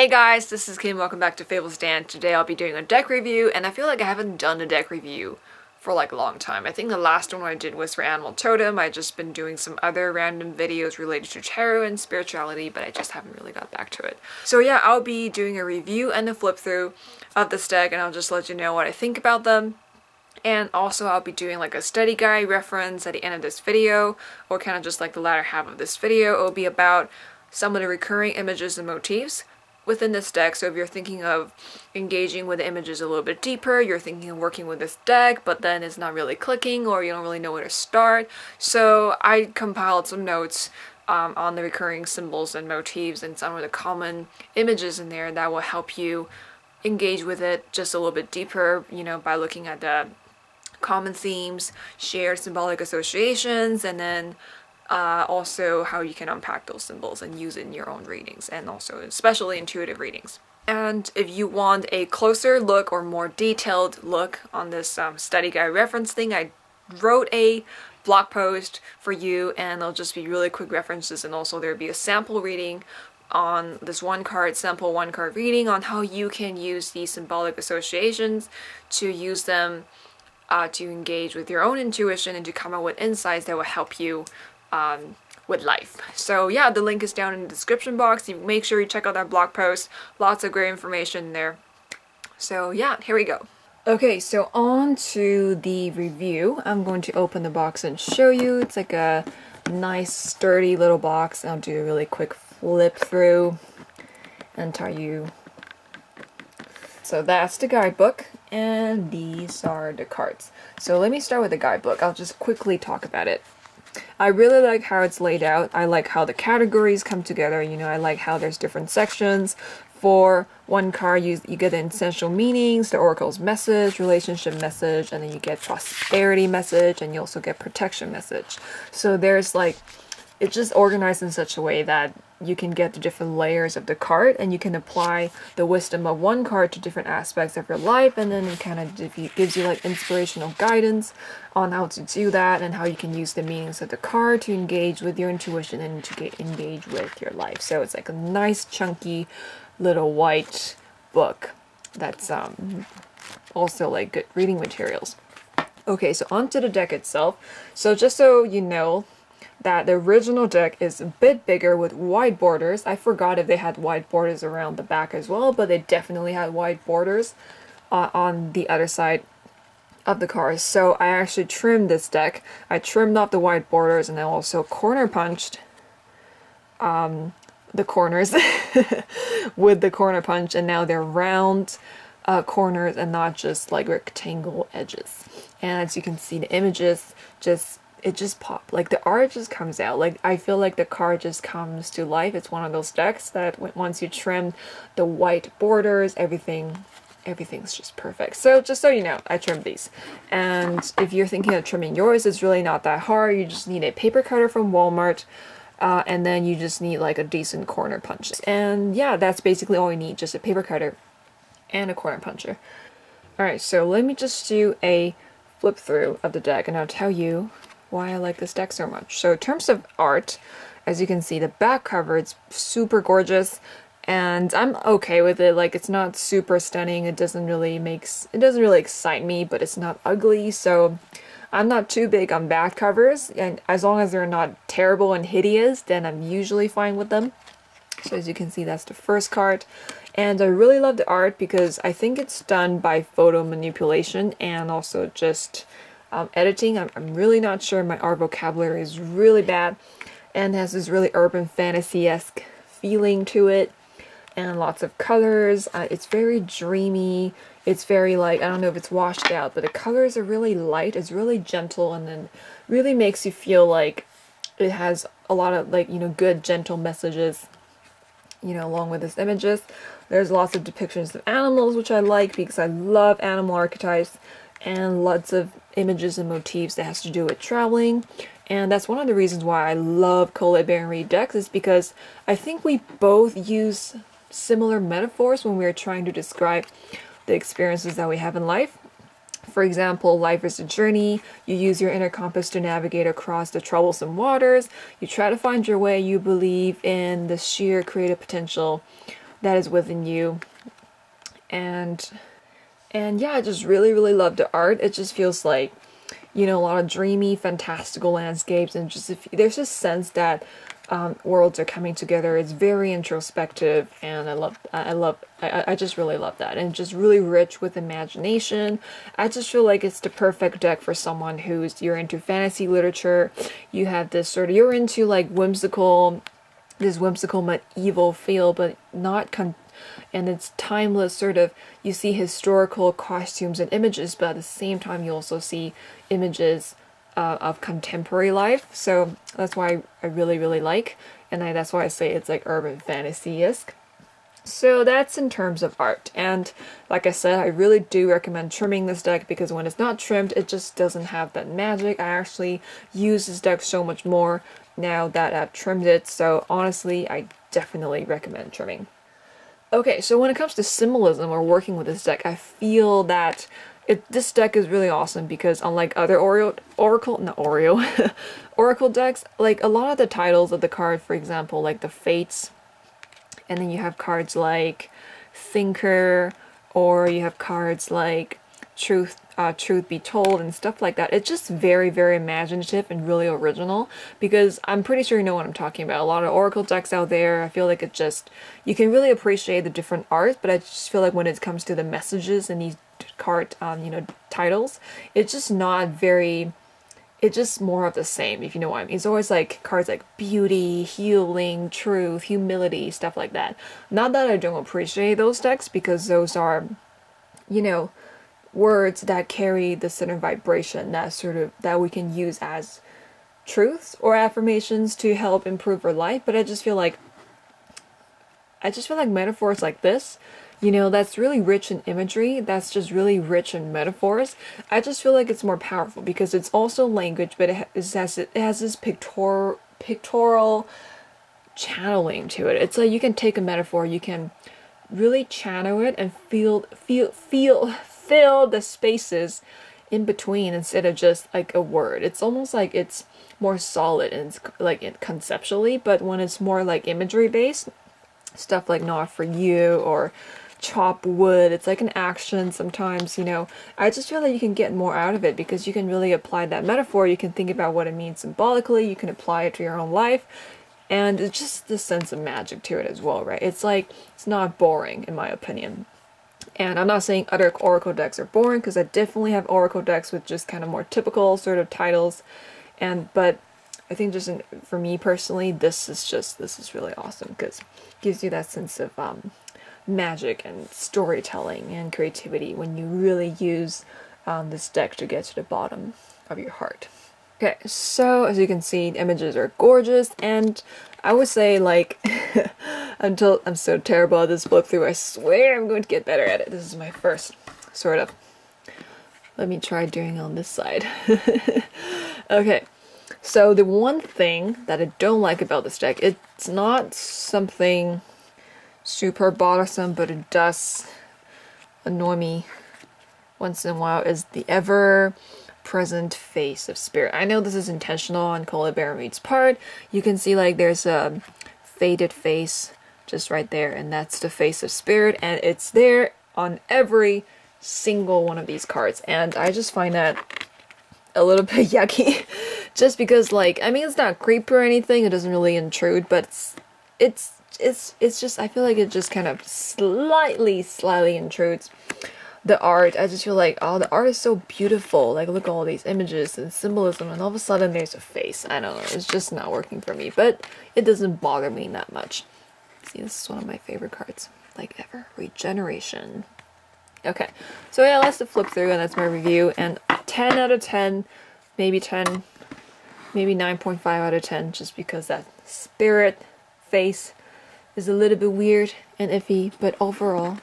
Hey guys, this is Kim. Welcome back to Fables Dan. Today I'll be doing a deck review, and I feel like I haven't done a deck review for like a long time. I think the last one I did was for Animal Totem. I've just been doing some other random videos related to tarot and spirituality, but I just haven't really got back to it. So yeah, I'll be doing a review and a flip through of this deck, and I'll just let you know what I think about them. And also I'll be doing like a study guide reference at the end of this video, or kind of just like the latter half of this video. It'll be about some of the recurring images and motifs within this deck. So if you're thinking of engaging with the images a little bit deeper, you're thinking of working with this deck, but then it's not really clicking or you don't really know where to start. So I compiled some notes on the recurring symbols and motifs and some of the common images in there that will help you engage with it just a little bit deeper, you know, by looking at the common themes, shared symbolic associations, and then also how you can unpack those symbols and use it in your own readings, and also especially intuitive readings. And if you want a closer look or more detailed look on this study guide reference thing, I wrote a blog post for you, and there'll just be really quick references, and also there'll be a sample reading on this sample one card reading on how you can use these symbolic associations to use them to engage with your own intuition and to come up with insights that will help you with life. So yeah, the link is down in the description box. You make sure you check out that blog post. Lots of great information there. So yeah, here we go. Okay, so on to the review. I'm going to open the box and show you. It's like a nice sturdy little box. I'll do a really quick flip through and tell you. So that's the guidebook, and these are the cards. So let me start with the guidebook. I'll just quickly talk about it. I really like how it's laid out. I like how the categories come together. You know, I like how there's different sections. For one card, you get the essential meanings, the oracle's message, relationship message, and then you get prosperity message, and you also get protection message. So there's like, it's just organized in such a way that you can get the different layers of the card, and you can apply the wisdom of one card to different aspects of your life, and then it kind of gives you like inspirational guidance on how to do that and how you can use the meanings of the card to engage with your intuition and to engage with your life. So it's like a nice chunky little white book that's also like good reading materials. Okay, so onto the deck itself. So just so you know, that the original deck is a bit bigger with wide borders. I forgot if they had wide borders around the back as well, but they definitely had wide borders on the other side of the cards. So I actually trimmed this deck. I trimmed off the wide borders, and I also corner punched the corners with the corner punch, and now they're round corners and not just like rectangle edges. And as you can see, the images it just popped. Like the art just comes out. Like I feel like the card just comes to life. It's one of those decks that once you trim the white borders, everything's just perfect. So just so you know, I trimmed these. And if you're thinking of trimming yours, it's really not that hard. You just need a paper cutter from Walmart. And then you just need like a decent corner punch. And yeah, that's basically all you need. Just a paper cutter and a corner puncher. Alright, so let me just do a flip through of the deck, and I'll tell you why I like this deck so much. So in terms of art, as you can see, the back cover, it's super gorgeous, and I'm okay with it. Like, it's not super stunning. It doesn't really excite me, but it's not ugly. So I'm not too big on back covers, and as long as they're not terrible and hideous, then I'm usually fine with them. So as you can see, that's the first card. And I really love the art because I think it's done by photo manipulation and also just editing. I'm really not sure. My art vocabulary is really bad, and has this really urban fantasy-esque feeling to it, and lots of colors. It's very dreamy. It's very like, I don't know if it's washed out, but the colors are really light. It's really gentle, and then really makes you feel like it has a lot of like, you know, good gentle messages, you know, along with its images. There's lots of depictions of animals, which I like because I love animal archetypes, and lots of images and motifs that has to do with traveling. And that's one of the reasons why I love Collete Baron-Reid decks, is because I think we both use similar metaphors when we're trying to describe the experiences that we have in life. For example, life is a journey. You use your inner compass to navigate across the troublesome waters. You try to find your way. You believe in the sheer creative potential that is within you. And yeah, I just really, really love the art. It just feels like, you know, a lot of dreamy, fantastical landscapes, and just there's this sense that worlds are coming together. It's very introspective, and I just really love that. And just really rich with imagination. I just feel like it's the perfect deck for someone you're into fantasy literature. You have this sort of, you're into like this whimsical medieval feel, but not and it's timeless sort of, you see historical costumes and images, but at the same time you also see images of contemporary life. So that's why I really, really like, and that's why I say it's like urban fantasy-esque. So that's in terms of art. And like I said, I really do recommend trimming this deck, because when it's not trimmed, it just doesn't have that magic. I actually use this deck so much more now that I've trimmed it. So honestly, I definitely recommend trimming. Okay, so when it comes to symbolism or working with this deck, I feel that this deck is really awesome, because unlike other oracle decks, like a lot of the titles of the card, for example, like the Fates, and then you have cards like Thinker, or you have cards like Truth Be Told and stuff like that. It's just very, very imaginative and really original, because I'm pretty sure you know what I'm talking about. A lot of oracle decks out there, I feel like you can really appreciate the different art, but I just feel like when it comes to the messages in these card titles, it's just not very, it's just more of the same, if you know what I mean. It's always like cards like beauty, healing, truth, humility, stuff like that. Not that I don't appreciate those decks, because those are, you know, words that carry the certain vibration that we can use as truths or affirmations to help improve our life. But I just feel like metaphors like this, you know, that's really rich in imagery, that's just really rich in metaphors. I just feel like it's more powerful, because it's also language, but it has this pictorial channeling to it. It's like you can take a metaphor, you can really channel it and fill the spaces in between, instead of just like a word. It's almost like it's more solid and it's like conceptually, but when it's more like imagery based, stuff like Not For You or Chop Wood, it's like an action sometimes, you know. I just feel like you can get more out of it, because you can really apply that metaphor, you can think about what it means symbolically, you can apply it to your own life, and it's just the sense of magic to it as well, right? It's like, it's not boring in my opinion. And I'm not saying other oracle decks are boring, because I definitely have oracle decks with just kind of more typical sort of titles, but I think just for me personally, this is really awesome, because it gives you that sense of magic and storytelling and creativity when you really use this deck to get to the bottom of your heart. Okay, so as you can see, the images are gorgeous, and I would say, like, until I'm so terrible at this flip through, I swear I'm going to get better at it. This is my first sort of. Let me try doing it on this side. Okay, so the one thing that I don't like about this deck, it's not something super bothersome, but it does annoy me once in a while, is the ever-present face of spirit. I know this is intentional on Collete Baron-Reid's part. You can see like there's a faded face just right there, and that's the face of spirit, and it's there on every single one of these cards, and I just find that a little bit yucky. Just because, like, I mean, it's not creepy or anything, it doesn't really intrude, but it's just, I feel like it just kind of slightly intrudes the art. I just feel like, oh, the art is so beautiful, like, look at all these images and symbolism, and all of a sudden there's a face. I don't know, it's just not working for me, but it doesn't bother me that much. See, this is one of my favorite cards, like, ever. Regeneration. Okay, so yeah, let's flip through, and that's my review, and 10 out of 10, maybe 10, maybe 9.5 out of 10, just because that spirit face is a little bit weird and iffy, but overall,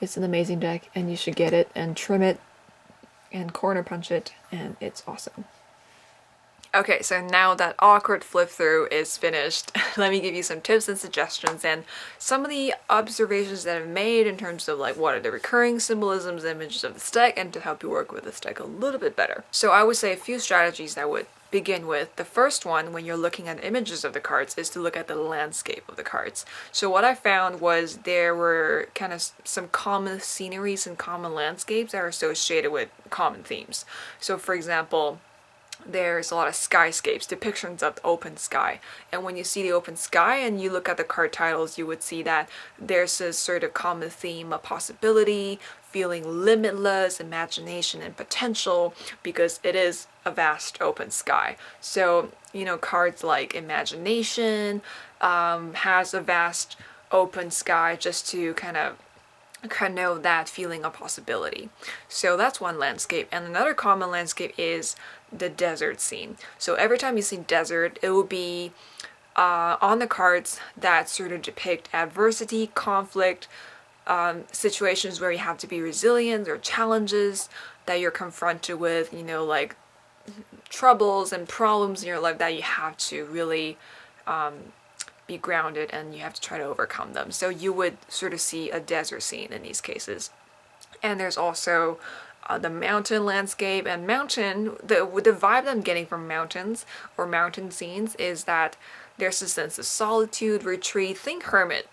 it's an amazing deck, and you should get it, and trim it, and corner punch it, and it's awesome. Okay, so now that awkward flip through is finished, let me give you some tips and suggestions and some of the observations that I've made in terms of like what are the recurring symbolisms, images of this deck, and to help you work with this deck a little bit better. So I would say a few strategies that would begin with, the first one when you're looking at images of the cards is to look at the landscape of the cards. So what I found was there were kind of some common sceneries and common landscapes that are associated with common themes. So for example, there's a lot of skyscapes, depictions of the open sky. And when you see the open sky and you look at the card titles, you would see that there's this sort of common theme of possibility, feeling limitless, imagination, and potential, because it is a vast open sky. So, you know, cards like imagination has a vast open sky, just to kind of know that feeling of possibility. So that's one landscape. And another common landscape is the desert scene. So every time you see desert, it will be on the cards that sort of depict adversity, conflict, situations where you have to be resilient, or challenges that you're confronted with, you know, like troubles and problems in your life that you have to really be grounded and you have to try to overcome them. So you would sort of see a desert scene in these cases. And there's also the mountain landscape. And mountain, the vibe I'm getting from mountains or mountain scenes is that there's a sense of solitude, retreat, think hermit,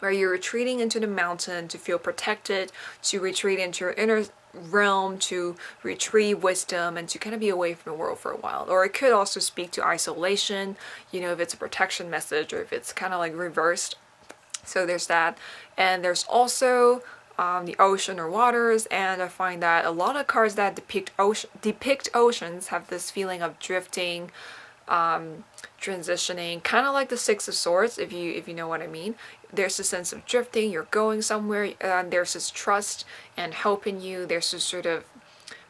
where you're retreating into the mountain to feel protected, to retreat into your inner realm, to retrieve wisdom, and to kind of be away from the world for a while. Or it could also speak to isolation, you know, if it's a protection message, or if it's kind of like reversed. So there's that. And there's also the ocean or waters, and I find that a lot of cards that depict oceans have this feeling of drifting, transitioning, kind of like the Six of Swords, if you know what I mean. There's a sense of drifting, you're going somewhere, there's this trust and hope in you, there's this sort of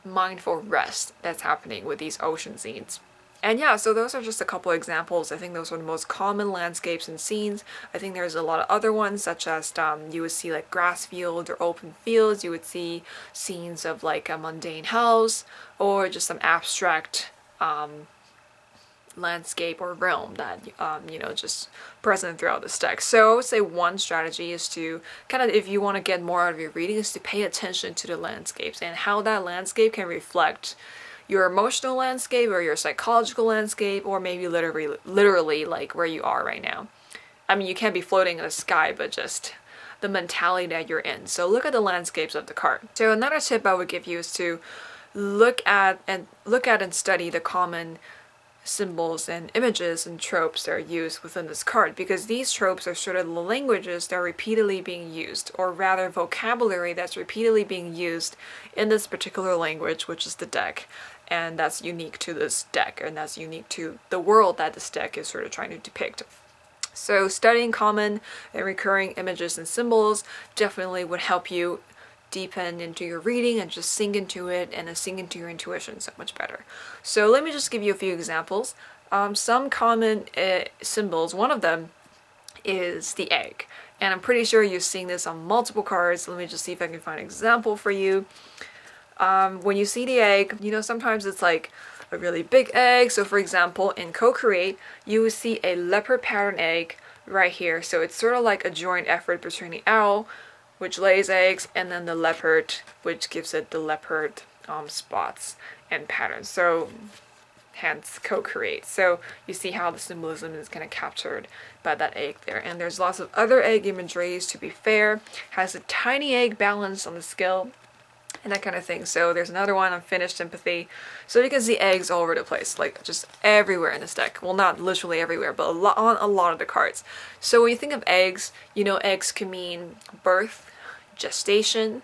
mindful rest that's happening with these ocean scenes. And yeah, so those are just a couple examples. I think those are the most common landscapes and scenes. I think there's a lot of other ones, such as you would see like grass fields or open fields. You would see scenes of like a mundane house, or just some abstract landscape or realm that you know, just present throughout this deck. So I would say one strategy is to kind of, if you want to get more out of your reading, is to pay attention to the landscapes and how that landscape can reflect your emotional landscape or your psychological landscape, or maybe literally like where you are right now. I mean, you can't be floating in the sky, but just the mentality that you're in. So look at the landscapes of the card. So another tip I would give you is to look at and study the common symbols and images and tropes that are used within this card, because these tropes are sort of the languages that are repeatedly being used, or rather vocabulary that's repeatedly being used in this particular language, which is the deck. And that's unique to this deck, and that's unique to the world that this deck is sort of trying to depict. So studying common and recurring images and symbols definitely would help you deepen into your reading and just sink into it, and sink into your intuition so much better. So let me just give you a few examples. Some common symbols, one of them is the egg. And I'm pretty sure you've seen this on multiple cards. Let me just see if I can find an example for you. When you see the egg, you know, sometimes it's like a really big egg. So for example, in Co-Create, you will see a leopard pattern egg right here. So it's sort of like a joint effort between the owl, which lays eggs, and then the leopard, which gives it the leopard spots and patterns. So hence Co-Create. So you see how the symbolism is kind of captured by that egg there. And there's lots of other egg imageries, to be fair. Has a tiny egg balanced on the scale, and that kind of thing. So there's another one, Unfinished Sympathy. So you can see eggs all over the place, like just everywhere in this deck. Well, not literally everywhere, but on a lot of the cards. So when you think of eggs, you know, eggs can mean birth, gestation,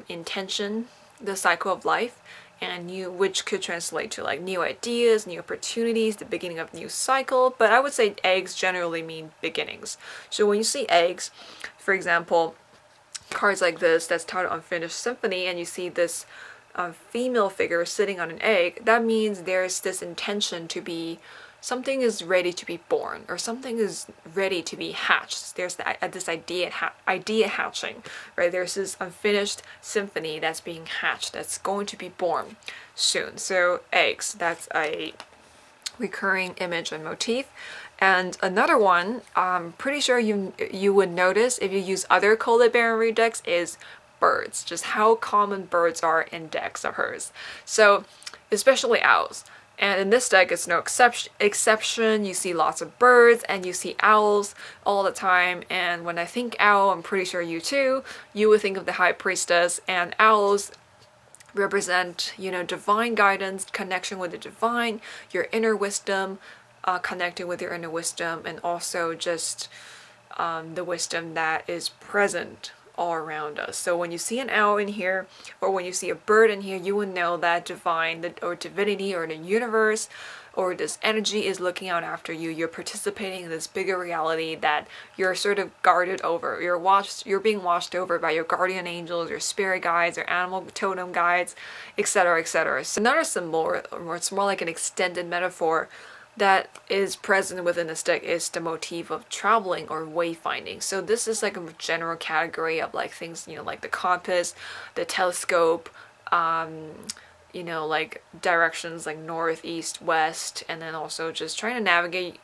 intention, the cycle of life, and which could translate to like new ideas, new opportunities, the beginning of a new cycle. But I would say eggs generally mean beginnings. So when you see eggs, for example, cards like this that's titled Unfinished Symphony, and you see this female figure sitting on an egg, that means there's this intention to be, something is ready to be born, or something is ready to be hatched. There's this idea hatching, right? There's this unfinished symphony that's being hatched, that's going to be born soon. So eggs, that's a recurring image and motif. And another one, I'm pretty sure you would notice if you use other Collete Baron-Reid decks, is birds, just how common birds are in decks of hers. So especially owls. And in this deck, it's no exception. You see lots of birds and you see owls all the time. And when I think owl, I'm pretty sure you too, you would think of the High Priestess, and owls represent, you know, divine guidance, connection with the divine, your inner wisdom, connecting with your inner wisdom, and also just the wisdom that is present all around us. So when you see an owl in here, or when you see a bird in here, you will know that divine, or divinity, or the universe, or this energy is looking out after you. You're participating in this bigger reality that you're sort of guarded over. You're being watched over by your guardian angels, your spirit guides, your animal totem guides, etc., etc. So another symbol, or it's more like an extended metaphor that is present within this deck, is the motif of traveling or wayfinding. So this is like a general category of like things, you know, like the compass, the telescope, you know, like directions like north, east, west, and then also just trying to navigate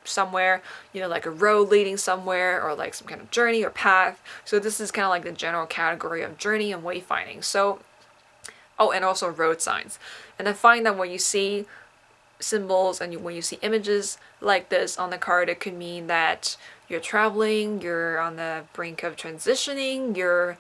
somewhere, you know, like a road leading somewhere, or like some kind of journey or path. So this is kind of like the general category of journey and wayfinding. So, oh, and also road signs. And I find that when you see symbols and when you see images like this on the card, it could mean that you're traveling, you're on the brink of transitioning, you're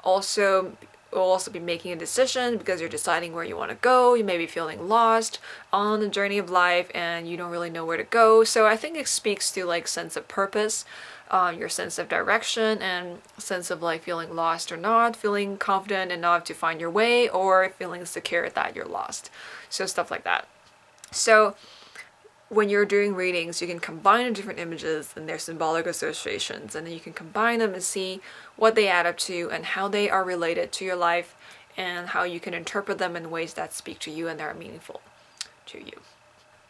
also will also be making a decision because you're deciding where you want to go. You may be feeling lost on the journey of life and you don't really know where to go. So I think it speaks to like sense of purpose, your sense of direction, and sense of like feeling lost or not, feeling confident enough to find your way, or feeling secure that you're lost. So stuff like that. So when you're doing readings, you can combine the different images and their symbolic associations, and then you can combine them and see what they add up to and how they are related to your life, and how you can interpret them in ways that speak to you and that are meaningful to you.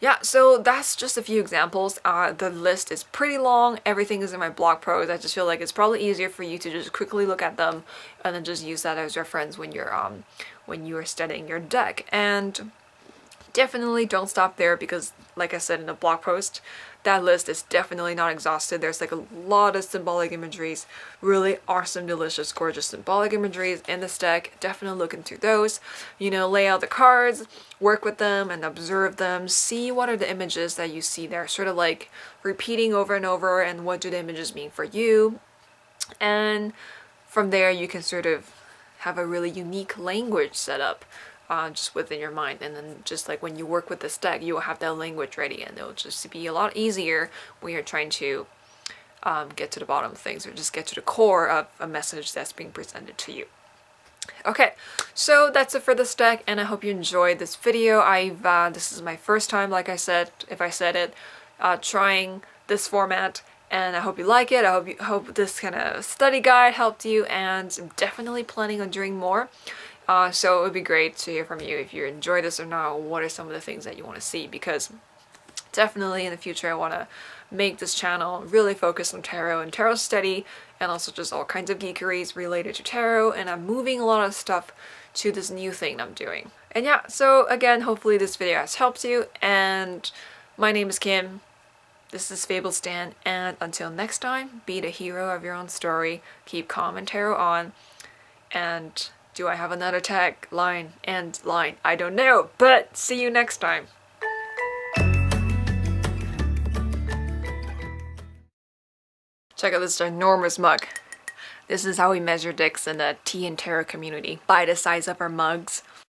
Yeah, so that's just a few examples. The list is pretty long. Everything is in my blog post. I just feel like it's probably easier for you to just quickly look at them and then just use that as reference when you're studying your deck. And definitely don't stop there, because like I said in the blog post, that list is definitely not exhausted. There's like a lot of symbolic imageries, really awesome, delicious, gorgeous symbolic imageries in this deck. Definitely look into those. You know, lay out the cards, work with them and observe them. See what are the images that you see there, sort of like repeating over and over, and what do the images mean for you. And from there you can sort of have a really unique language set up just within your mind, and then just like when you work with this deck, you will have that language ready, and it'll just be a lot easier when you're trying to get to the bottom of things, or just get to the core of a message that's being presented to you. Okay, so that's it for this deck, and I hope you enjoyed this video. This is my first time, like I said, if I said it, trying this format, and I hope you like it. I hope this kind of study guide helped you, and I'm definitely planning on doing more. So it would be great to hear from you if you enjoy this or not. What are some of the things that you want to see? Because definitely in the future I want to make this channel really focus on tarot and tarot study, and also just all kinds of geekeries related to tarot, and I'm moving a lot of stuff to this new thing I'm doing. And yeah, so again, hopefully this video has helped you, and my name is Kim. This is Fable Stan, and until next time, be the hero of your own story, keep calm and tarot on, and do I have another tag line and line? I don't know, but see you next time. Check out this ginormous mug. This is how we measure dicks in the tea and tarot community, by the size of our mugs.